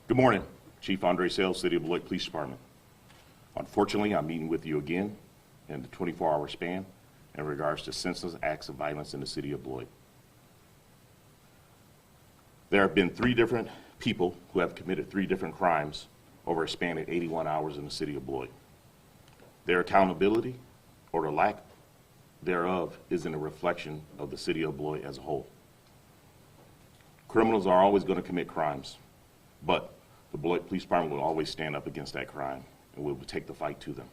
Good morning, Chief Andre Sales, City of Beloit Police Department. Unfortunately, I'm meeting with you again in the 24-hour span in regards to senseless acts of violence in the City of Beloit. There have been 3 different people who have committed 3 different crimes over a span of 81 hours in the City of Beloit. Their accountability, or the lack thereof, isn't a reflection of the City of Beloit as a whole. Criminals are always going to commit crimes, but the Beloit Police Department will always stand up against that crime, and we will take the fight to them.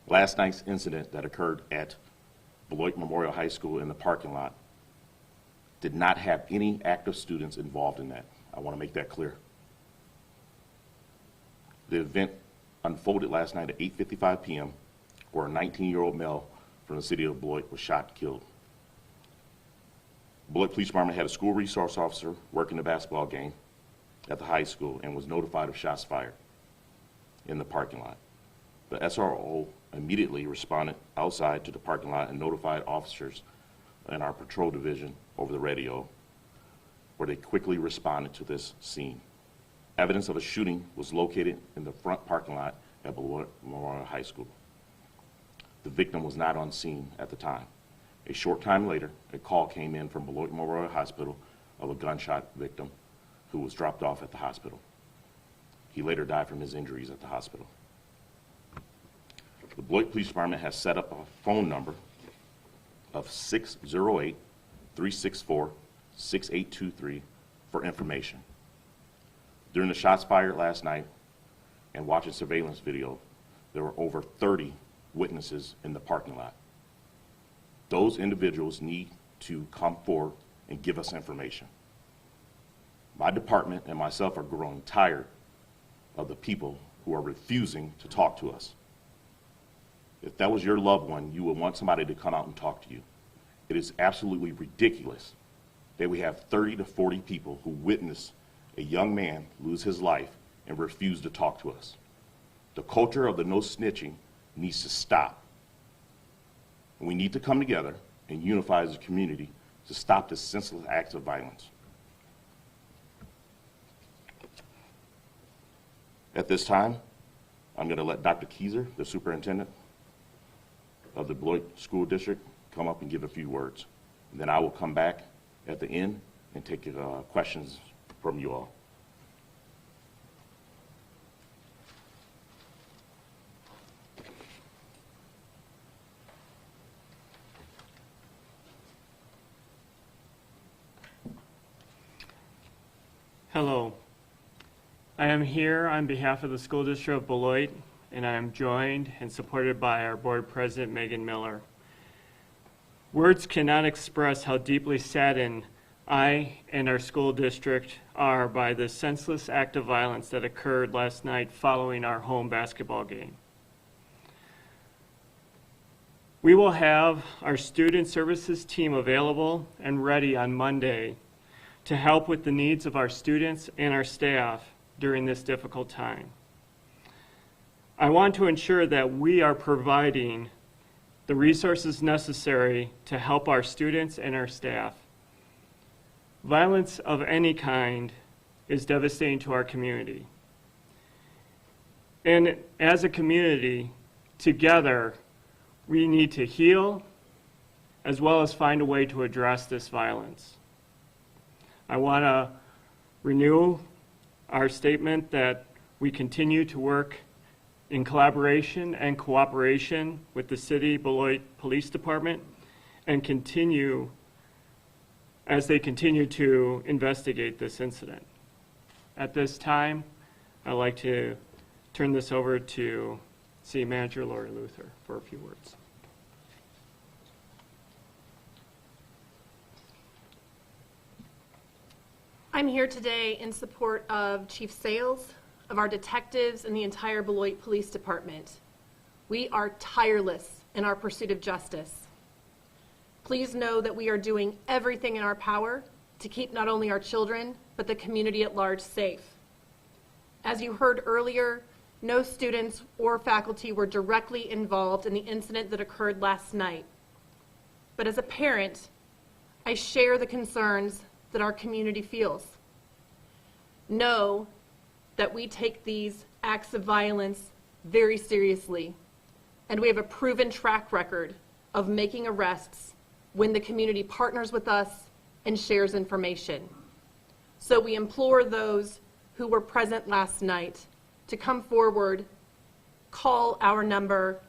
Last night's incident that occurred at Beloit Memorial High School in the parking lot did not have any active students involved in that. I want to make that clear. The event unfolded last night at 8:55 p.m. where a 19-year-old male from the City of Beloit was shot and killed. Beloit Police Department had a school resource officer working the basketball game at the high school and was notified of shots fired in the parking lot. The SRO immediately responded outside to the parking lot and notified officers in our patrol division over the radio, where they quickly responded to this scene. Evidence of a shooting was located in the front parking lot at Beloit Memorial High School. The victim was not on scene at the time. A short time later, a call came in from Beloit Memorial Hospital of a gunshot victim who was dropped off at the hospital. He later died from his injuries at the hospital. The Beloit Police Department has set up a phone number of 608-364-6823 for information. During the shots fired last night and watching surveillance video, there were over 30 witnesses in the parking lot. Those individuals need to come forward and give us information. My department and myself are growing tired of the people who are refusing to talk to us. If that was your loved one, you would want somebody to come out and talk to you. It is absolutely ridiculous that we have 30 to 40 people who witnessed a young man lose his life and refuse to talk to us. The culture of the no snitching needs to stop. And we need to come together and unify as a community to stop this senseless acts of violence. At this time, I'm going to let Dr. Keyser, the superintendent of the Beloit School District, come up and give a few words. And then I will come back at the end and take questions from you all. Hello. I am here on behalf of the School District of Beloit, and I am joined and supported by our Board President, Megan Miller. Words cannot express how deeply saddened I and our school district are by the senseless act of violence that occurred last night following our home basketball game. We will have our student services team available and ready on Monday to help with the needs of our students and our staff during this difficult time. I want to ensure that we are providing the resources necessary to help our students and our staff. Violence of any kind is devastating to our community. And as a community, together, we need to heal as well as find a way to address this violence. I want to renew our statement that we continue to work in collaboration and cooperation with the City Beloit Police Department and continue as they continue to investigate this incident. At this time, I'd like to turn this over to City Manager Lori Luther for a few words. I'm here today in support of Chief Sales, of our detectives, and the entire Beloit Police Department. We are tireless in our pursuit of justice. Please know that we are doing everything in our power to keep not only our children, but the community at large safe. As you heard earlier, no students or faculty were directly involved in the incident that occurred last night. But as a parent, I share the concerns that our community feels. know that we take these acts of violence very seriously, and we have a proven track record of making arrests when the community partners with us and shares information. So we implore those who were present last night to come forward, call our number,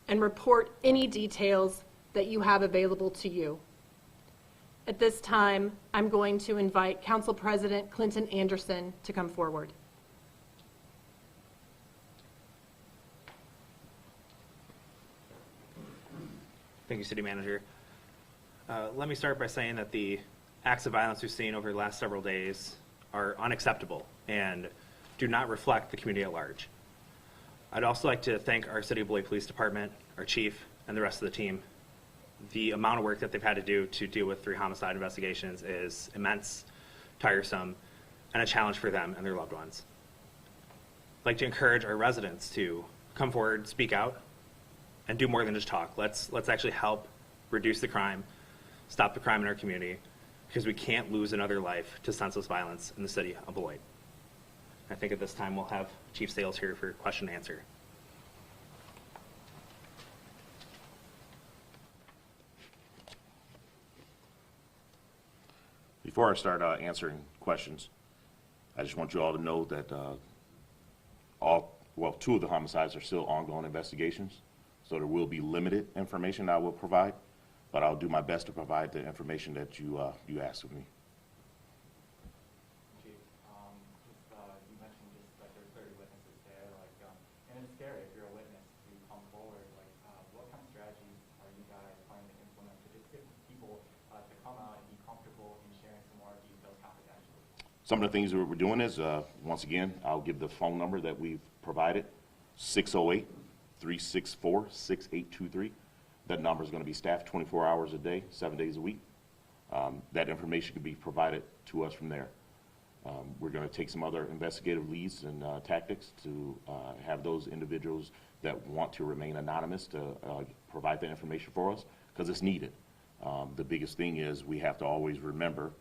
and report any details that you have available to you. At this time, I'm going to invite Council President Clinton Anderson to come forward. Thank you, City Manager. Let me start by saying that the acts of violence we've seen over the last several days are unacceptable and do not reflect the community at large. I'd also like to thank our City of Beloit Police Department, our chief, and the rest of the team. The amount of work that they've had to do to deal with 3 homicide investigations is immense, tiresome, and a challenge for them and their loved ones. I'd like to encourage our residents to come forward, speak out, and do more than just talk. Let's actually help reduce the crime, stop the crime in our community, because we can't lose another life to senseless violence in the city of Beloit. I think at this time we'll have Chief Sales here for question and answer. Before I start answering questions, I just want you all to know that 2 of the homicides are still ongoing investigations, so there will be limited information I will provide, but I'll do my best to provide the information that you asked of me. Chief, you mentioned just like there's 30 witnesses there, and it's scary if you're a witness to come forward. What kind of strategies are you guys planning to implement to just get people to come out and be comfortable in sharing some more details confidentially? Some of the things that we're doing is, once again, I'll give the phone number that we've provided, 608-364-6823. That number is going to be staffed 24 hours a day, 7 days a week. That information can be provided to us from there. We're going to take some other investigative leads and tactics to have those individuals that want to remain anonymous to provide that information for us, because it's needed. The biggest thing is we have to always remember,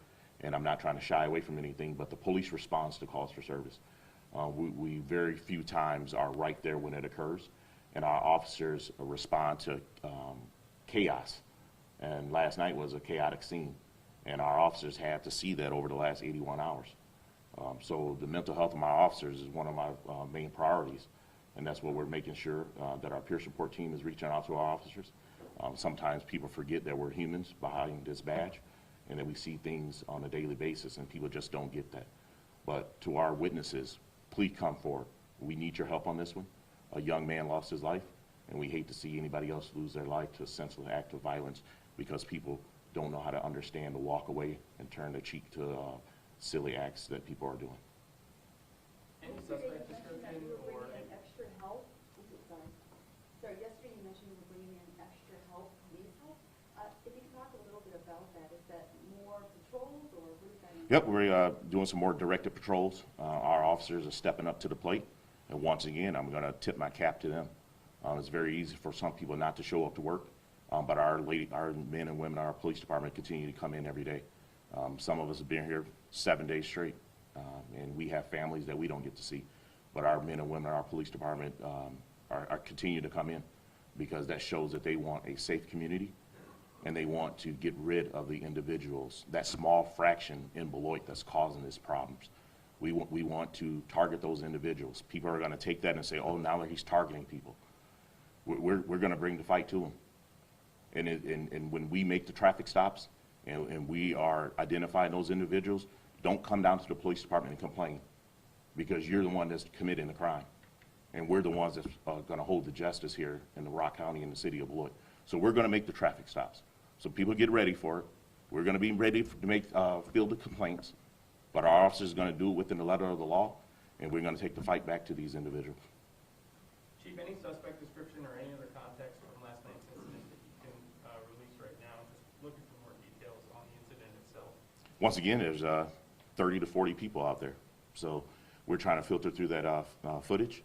and I'm not trying to shy away from anything, but the police response to calls for service. We very few times are right there when it occurs, and our officers respond to chaos. And last night was a chaotic scene, and our officers had to see that over the last 81 hours. So the mental health of my officers is one of my main priorities, and that's what we're making sure that our peer support team is reaching out to our officers. Sometimes people forget that we're humans behind this badge, and that we see things on a daily basis, and people just don't get that. But to our witnesses, please come forward. We need your help on this one. A young man lost his life, and we hate to see anybody else lose their life to a senseless act of violence because people don't know how to understand to walk away and turn their cheek to silly acts that people are doing. Any suspect description or extra help? Sorry, yesterday you mentioned you were bringing in extra help, police help. If you could talk a little bit about that, is that more patrols or what does that mean? Yep, we're doing some more directed patrols. Our officers are stepping up to the plate, and once again, I'm going to tip my cap to them. It's very easy for some people not to show up to work, but our men and women in our police department continue to come in every day. Some of us have been here 7 days straight, and we have families that we don't get to see, but our men and women in our police department are continue to come in because that shows that they want a safe community, and they want to get rid of the individuals, that small fraction in Beloit that's causing these problems. We want to target those individuals. People are going to take that and say, oh, now that he's targeting people. We're going to bring the fight to him. And when we make the traffic stops and we are identifying those individuals, don't come down to the police department and complain, because you're the one that's committing the crime. And we're the ones that's going to hold the justice here in the Rock County and the city of Beloit. So we're going to make the traffic stops. So people get ready for it. We're going to be ready to make field the complaints, but our officers are going to do it within the letter of the law, and we're going to take the fight back to these individuals. Chief, any suspect description or any other context from last night's incident that you can release right now? Just looking for more details on the incident itself. Once again, there's 30 to 40 people out there. So we're trying to filter through that footage.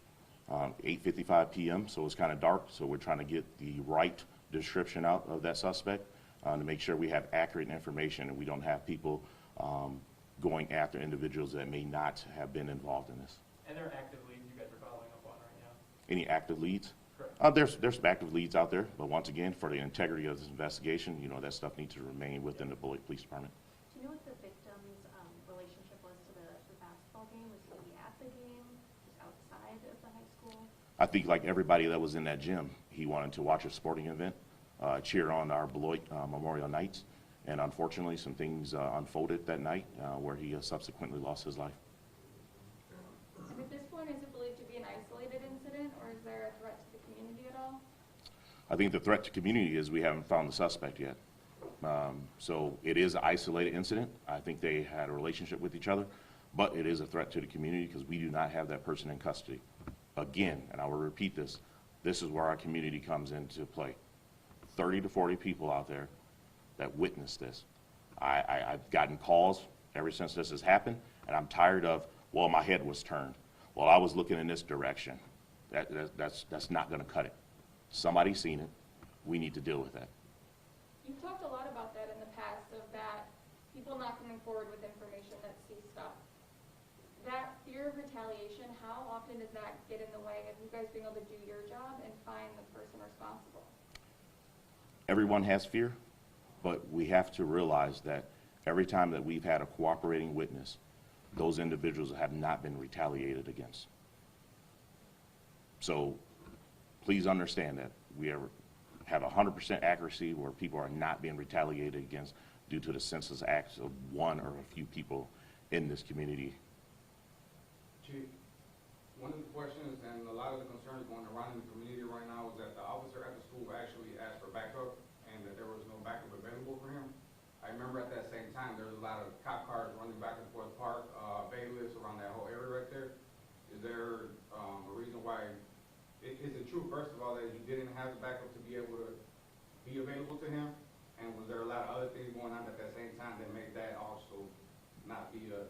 8:55 p.m., so it's kind of dark, so we're trying to get the right description out of that suspect to make sure we have accurate information and we don't have people going after individuals that may not have been involved in this. And there are active leads you guys are following up on right now? Any active leads? Correct. There's some active leads out there, but once again, for the integrity of this investigation, you know, that stuff needs to remain within the Beloit Police Department. Do you know what the victim's relationship was to the basketball game? Was he at the game, just outside of the high school? I think like everybody that was in that gym, he wanted to watch a sporting event, cheer on our Beloit Memorial nights, and unfortunately some things unfolded that night where he subsequently lost his life. And at this point, is it believed to be an isolated incident, or is there a threat to the community at all? I think the threat to community is we haven't found the suspect yet. So it is an isolated incident. I think they had a relationship with each other, but it is a threat to the community because we do not have that person in custody. Again, and I will repeat this, this is where our community comes into play. 30 to 40 people out there that witnessed this. I've gotten calls ever since this has happened, and I'm tired of, well, my head was turned. Well, I was looking in this direction. That's not going to cut it. Somebody's seen it. We need to deal with that. You've talked a lot about that in the past, of that people not coming forward with information that see stuff. That fear of retaliation, how often does that get in the way of you guys being able to do your job and find the person responsible? Everyone has fear, but we have to realize that every time that we've had a cooperating witness, those individuals have not been retaliated against. So please understand that we have 100% accuracy where people are not being retaliated against due to the senseless acts of one or a few people in this community. Chief, one of the questions and a lot of the concerns going around in the community right now is that the officer at the school actually asked for backup and that there was no backup available for him. I remember at that same time there was a lot of cop cars running back and forth park, bailiffs around that whole area right there. Is there a reason why, is it true, first of all, that he didn't have the backup to be able to be available to him? And was there a lot of other things going on at that same time that made that also not be a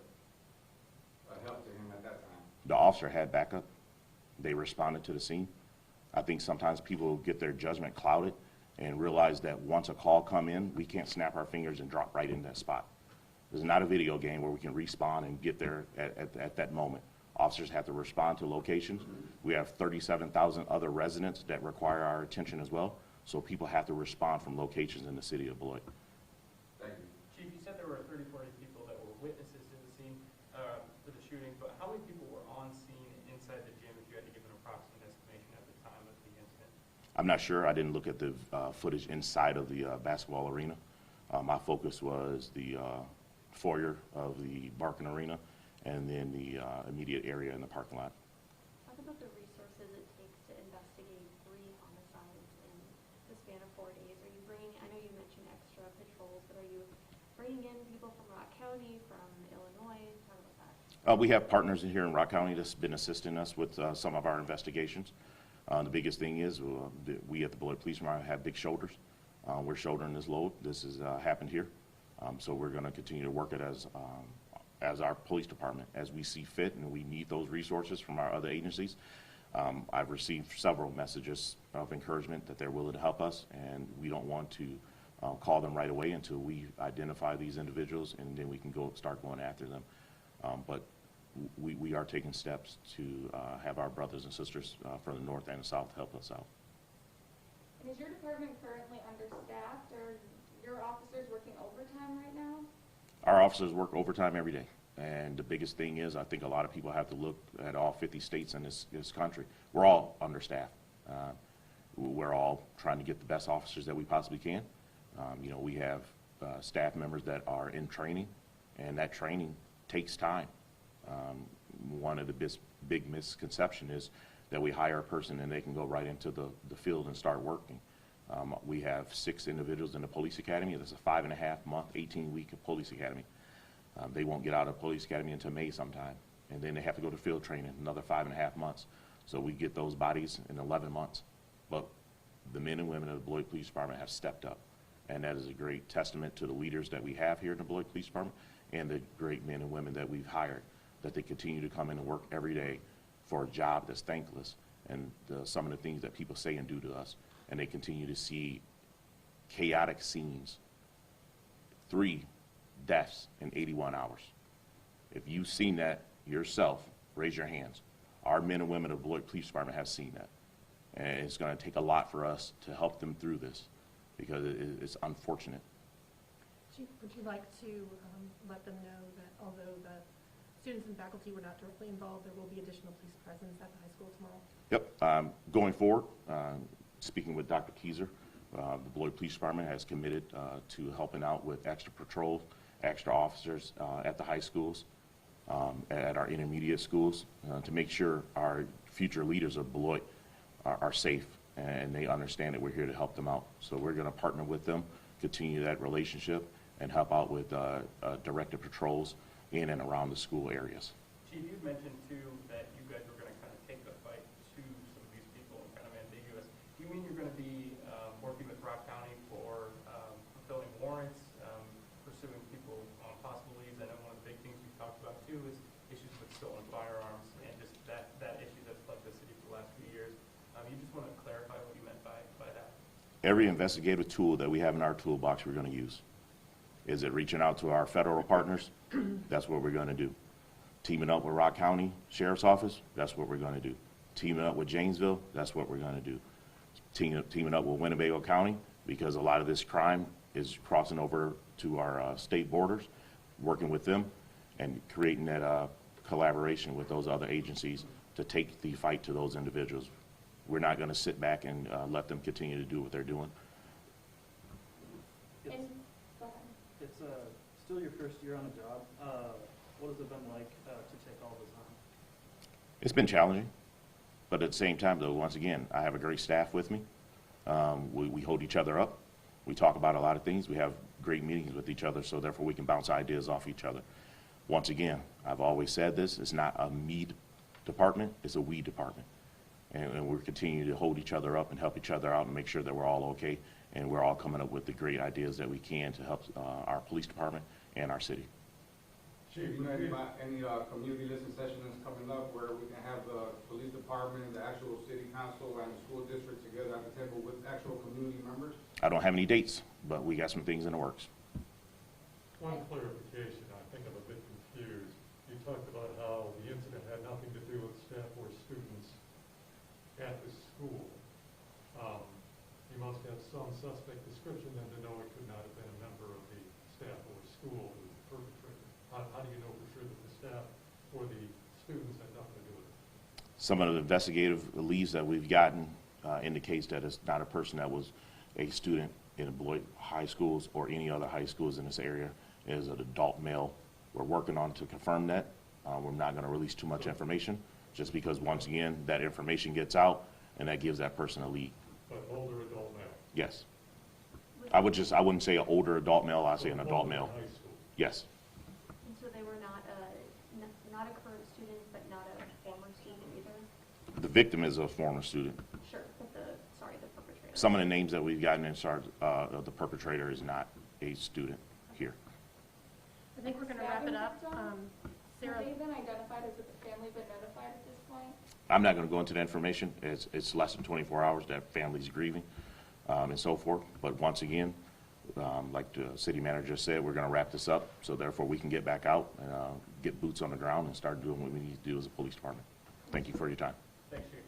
help to him at that time? The officer had backup. They responded to the scene. I think sometimes people get their judgment clouded and realize that once a call come in, we can't snap our fingers and drop right in that spot. This is not a video game where we can respawn and get there at that moment. Officers have to respond to locations. We have 37,000 other residents that require our attention as well, so people have to respond from locations in the city of Beloit. Thank you. Chief, you said there were 30, 40 people that were witnesses to the scene for the shooting, but how many people were on scene inside the gym if you had to give an approximate estimation at the time of the incident? I'm not sure. I didn't look at the footage inside of the basketball arena. My focus was the foyer of the Barkin Arena and then the immediate area in the parking lot. Talk about the resources it takes to investigate 3 homicides in the span of 4 days. Are you bringing, I know you mentioned extra patrols, but are you bringing in people from Rock County, from Illinois? Talk about that. We have partners in here in Rock County that's been assisting us with some of our investigations. The biggest thing is we at the Beloit Police Department have big shoulders. We're shouldering this load. This has happened here. So we're going to continue to work it as our police department as we see fit, and we need those resources from our other agencies. I've received several messages of encouragement that they're willing to help us, and we don't want to call them right away until we identify these individuals, and then we can start going after them. But we are taking steps to have our brothers and sisters from the north and the south help us out. And is your department currently understaffed, or your officers working overtime right now? Our officers work overtime every day. And the biggest thing is, I think a lot of people have to look at all 50 states in this country. We're all understaffed. We're all trying to get the best officers that we possibly can. You know, we have staff members that are in training, and that training takes time. One of the big misconception is that we hire a person and they can go right into the field and start working. We have 6 individuals in the police academy. There's a 5.5-month, 18-week police academy. They won't get out of police academy until May sometime, and then they have to go to field training another 5.5 months. So we get those bodies in 11 months. But the men and women of the Beloit Police Department have stepped up, and that is a great testament to the leaders that we have here in the Beloit Police Department and the great men and women that we've hired, that they continue to come in and work every day for a job that's thankless and some of the things that people say and do to us. And they continue to see chaotic scenes, 3 deaths in 81 hours. If you've seen that yourself, raise your hands. Our men and women of the Beloit Police Department have seen that. And it's going to take a lot for us to help them through this because it's unfortunate. Chief, would you like to let them know that although the students and faculty were not directly involved, there will be additional police presence at the high school tomorrow? Yep. Going forward, speaking with Dr. Keyser, the Beloit Police Department has committed to helping out with extra patrols, extra officers at the high schools, at our intermediate schools, to make sure our future leaders of Beloit are safe and they understand that we're here to help them out. So we're going to partner with them, continue that relationship, and help out with directed patrols in and around the school areas. Chief, you've mentioned too that you guys were going to kind of take the fight to some of these people and kind of ambiguous. Do you mean you're going to be working with Rock County for fulfilling warrants, pursuing people on possible leads? I know one of the big things we've talked about too is issues with stolen firearms and just that issue that's plagued the city for the last few years. You just want to clarify what you meant by that? Every investigative tool that we have in our toolbox we're going to use. Is it reaching out to our federal partners? That's what we're going to do. Teaming up with Rock County Sheriff's Office? That's what we're going to do. Teaming up with Janesville? That's what we're going to do. Teaming up with Winnebago County, because a lot of this crime is crossing over to our state borders, working with them and creating that collaboration with those other agencies to take the fight to those individuals. We're not going to sit back and let them continue to do what they're doing. And, go ahead. It's still your first year on the job. What has it been like to take all this on? It's been challenging, but at the same time, though, once again, I have a great staff with me. We hold each other up. We talk about a lot of things. We have great meetings with each other, so therefore we can bounce ideas off each other. Once again, I've always said this, it's not a me department, it's a we department. And we're continuing to hold each other up and help each other out and make sure that we're all okay, and we're all coming up with the great ideas that we can to help our police department and our city. Chief, you know about any community listening sessions coming up where we can have the police department, the actual city council, and the school district together at the table with actual community members? I don't have any dates, but we got some things in the works. One clarification, I think I'm a bit confused. You talked about how the incident had nothing to do with staff or students at the school. You must have some suspect description then to know it could not have been a member of the staff or school who was the perpetrator. How do you know for sure that the staff or the students had nothing to do with it? Some of the investigative leads that we've gotten indicates that it's not a person that was a student in Beloit high schools or any other high schools in this area. It is an adult male. We're working on to confirm that. We're not going to release too much information just because, once again, that information gets out and that gives that person a lead. But older adult male? Yes. I wouldn't say an older adult male, I'd say an adult male. High school. Yes. And so they were not a current student, but not a former student either? The victim is a former student. Sure, but the perpetrator. Some of the names that we've gotten in charge of the perpetrator is not a student here. I think we're going to wrap it up. Sarah, Have they been identified? Has the family been notified at this point? I'm not going to go into that information. It's less than 24 hours that family's grieving and so forth. But once again, like the city manager said, we're going to wrap this up so therefore we can get back out and get boots on the ground and start doing what we need to do as a police department. Thank you for your time. Thanks, Chief.